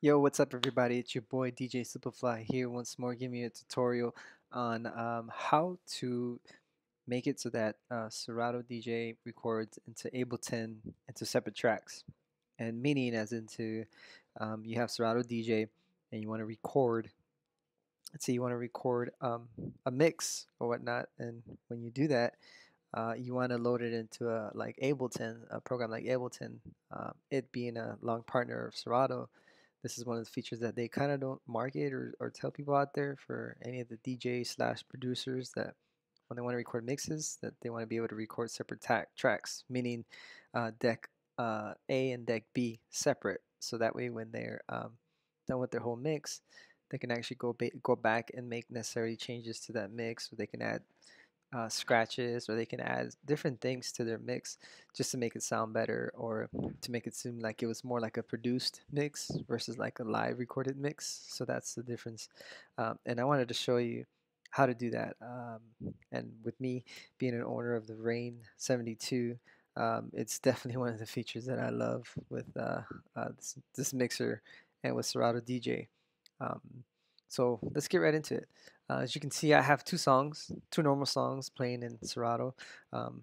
Yo, what's up, everybody? It's your boy DJ Supafly here once more, giving you a tutorial on how to make it so that Serato DJ records into Ableton into separate tracks. And meaning, as into you have Serato DJ and you want to record, let's say you want to record a mix or whatnot. And when you do that, you want to load it into a like Ableton, a program like Ableton. It being a long partner of Serato, this is one of the features that they kind of don't market or tell people out there for any of the DJ slash producers that when they want to record mixes, that they want to be able to record separate tracks, meaning deck A and deck B separate. So that way, when they're done with their whole mix, they can actually go back and make necessary changes to that mix. So they can add scratches, or they can add different things to their mix just to make it sound better, or to make it seem like it was more like a produced mix versus like a live recorded mix. So that's the difference. And I wanted to show you how to do that. And with me being an owner of the Rane 72, it's definitely one of the features that I love with this mixer and with Serato DJ. Um, so let's get right into it. As you can see, I have two normal songs playing in Serato. Um,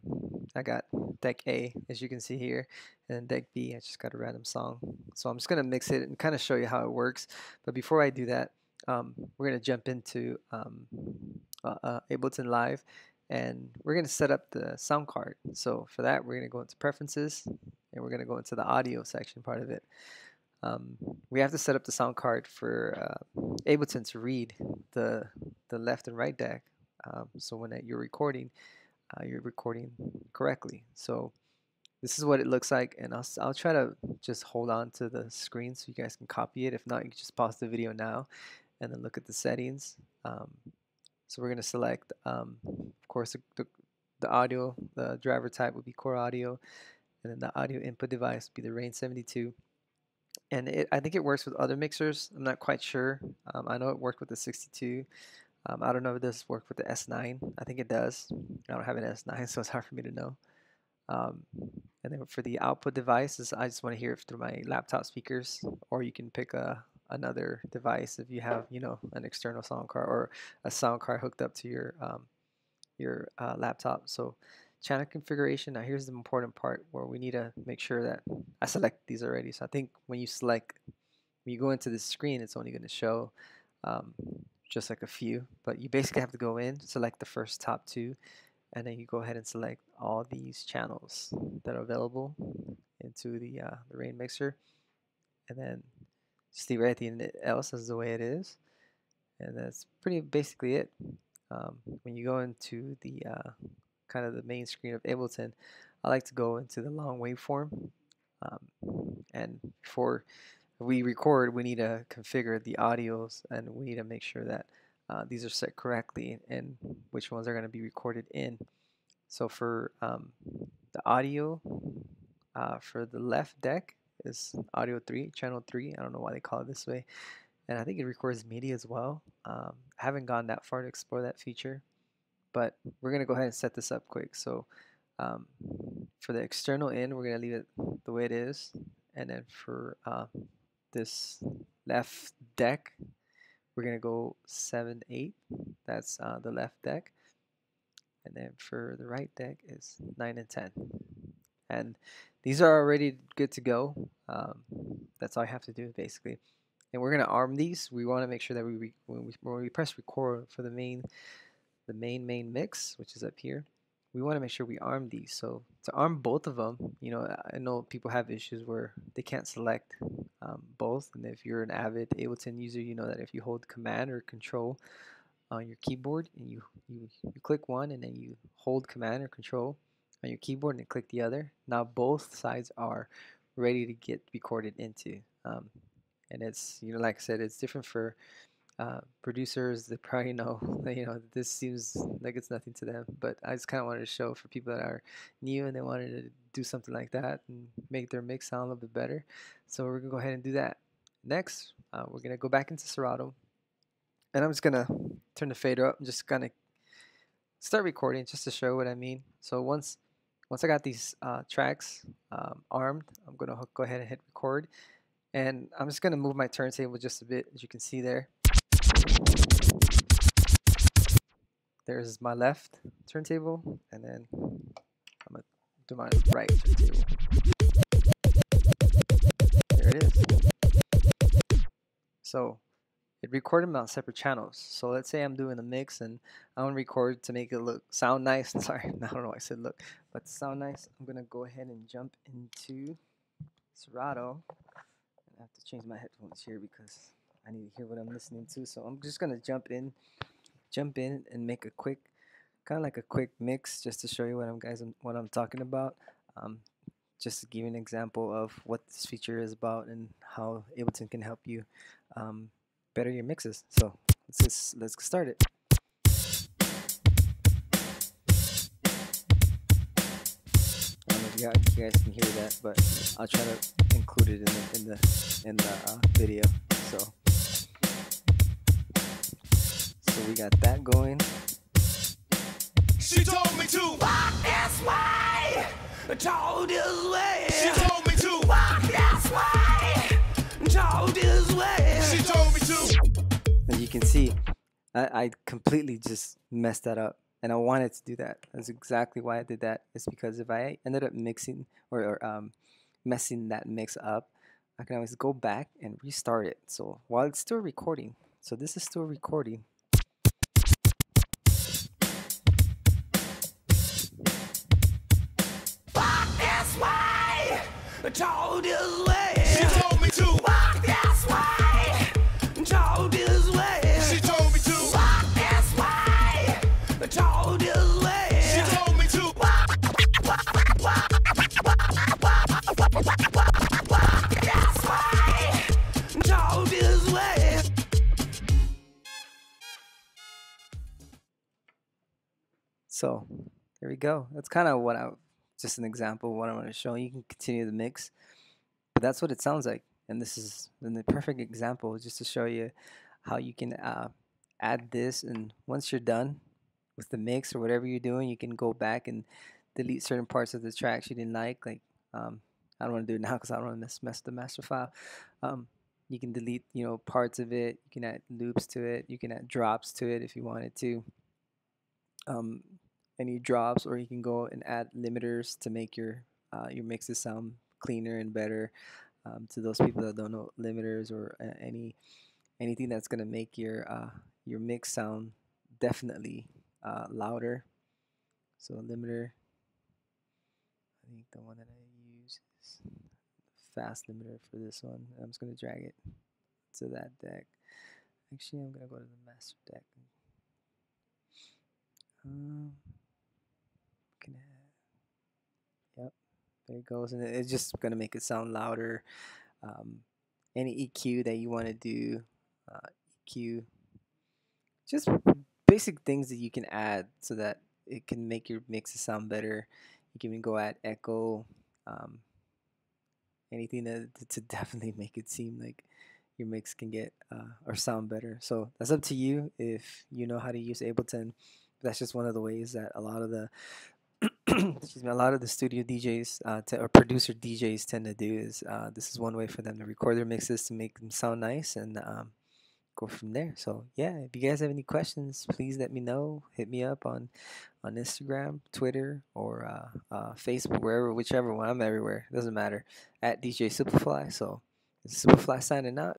I got deck A, as you can see here, and deck B, I just got a random song. So I'm just going to mix it and kind of show you how it works. But before I do that, we're going to jump into Ableton Live, and we're going to set up the sound card. So for that, we're going to go into Preferences, and we're going to go into the audio section part of it. We have to set up the sound card for Ableton to read the left and right deck. So when you're recording correctly. So this is what it looks like, and I'll try to just hold on to the screen so you guys can copy it. If not, you can just pause the video now and then look at the settings. So we're going to select, of course, the audio, the driver type would be core audio, and then the audio input device would be the Rane 72. And I think it works with other mixers. I'm not quite sure. I know it worked with the 62. I don't know if this worked with the S9. I think it does. I don't have an S9, so it's hard for me to know. Um, and then for the output devices, I just want to hear it through my laptop speakers, or you can pick another device if you have, an external sound card or a sound card hooked up to your laptop. So channel configuration. Now here's the important part where we need to make sure that I select these already. So I think when you go into the screen, it's only going to show um, just like a few, but you basically have to go in, select the first top two, and then you go ahead and select all these channels that are available into the Rane mixer, and then just leave everything else as the way it is, and that's pretty basically it. When you go into the kind of the main screen of Ableton, I like to go into the long waveform, and before we record, we need to configure the audios, and we need to make sure that these are set correctly and which ones are going to be recorded in. So for the audio, for the left deck is audio 3, channel 3. I don't know why they call it this way. And I think it records MIDI as well. I haven't gone that far to explore that feature, but we're going to go ahead and set this up quick. So um, for the external in, we're going to leave it the way it is. And then for this left deck, we're going to go 7, 8. That's the left deck. And then for the right deck is 9 and 10. And these are already good to go. That's all I have to do basically. And we're gonna arm these. We want to make sure that when we press record for the main mix, which is up here, we want to make sure we arm these. So to arm both of them, I know people have issues where they can't select both. And if you're an avid Ableton user, you know that if you hold Command or Control on your keyboard and you click one, and then you hold Command or Control on your keyboard and click the other, now both sides are ready to get recorded into. And it's, like I said, it's different for producers that probably know that, this seems like it's nothing to them, but I just kind of wanted to show for people that are new and they wanted to do something like that and make their mix sound a little bit better. So we're gonna go ahead and do that. Next, we're gonna go back into Serato, and I'm just gonna turn the fader up and just gonna start recording just to show what I mean. So once I got these tracks armed, I'm gonna go ahead and hit record, And I'm just gonna move my turntable just a bit, as you can see there. There's my left turntable, and then I'm gonna do my right turntable. There it is. So it recorded them on separate channels. So let's say I'm doing a mix and I want to record to make it sound nice. Sorry, I don't know why I said look, but to sound nice, I'm gonna go ahead and jump into Serato. I have to change my headphones here because I need to hear what I'm listening to. So I'm just gonna jump in and make a quick, kind of like a quick mix, just to show you what I'm talking about. Just to give you an example of what this feature is about and how Ableton can help you better your mixes. So let's get started. I don't know if you guys can hear that, but I'll try to include it in the video. So we got that going. She told me to walk this way, told this way. She told me to walk this way, told this way. She told me to. As you can see, I completely just messed that up, and I wanted to do that. That's exactly why I did that. It's because if I ended up mixing or messing that mix up, I can always go back and restart it. So while it's still recording, so this is still recording. Told this way. She told me to walk this way. Told this way. She told me to walk this way. Told this way. She told me to walk this way. Told this way. So there we go. That's kind of just an example of what I want to show you. You can continue the mix, but that's what it sounds like. And this is the perfect example just to show you how you can add this. And once you're done with the mix or whatever you're doing, you can go back and delete certain parts of the tracks you didn't like. I don't want to do it now because I don't want to mess the master file. You can delete, parts of it. You can add loops to it. You can add drops to it if you wanted to. Any drops, or you can go and add limiters to make your mixes sound cleaner and better. To those people that don't know limiters or anything that's gonna make your mix sound definitely louder. So a limiter, I think the one that I use is fast limiter for this one. I'm just gonna drag it to that deck. Actually, I'm gonna go to the master deck. Yep, there it goes, and it's just gonna make it sound louder. Any EQ that you want to do, EQ, just basic things that you can add so that it can make your mixes sound better. You can even go add echo, anything to definitely make it seem like your mix can get or sound better. So that's up to you if you know how to use Ableton. That's just one of the ways that a lot of the excuse me, a lot of the studio DJs or producer DJs tend to do is this is one way for them to record their mixes to make them sound nice and go from there. So yeah, if you guys have any questions, please let me know. Hit me up on Instagram, Twitter, or Facebook, whichever one. I'm everywhere. Doesn't matter. At DJ Supafly. So this is Supafly signing out.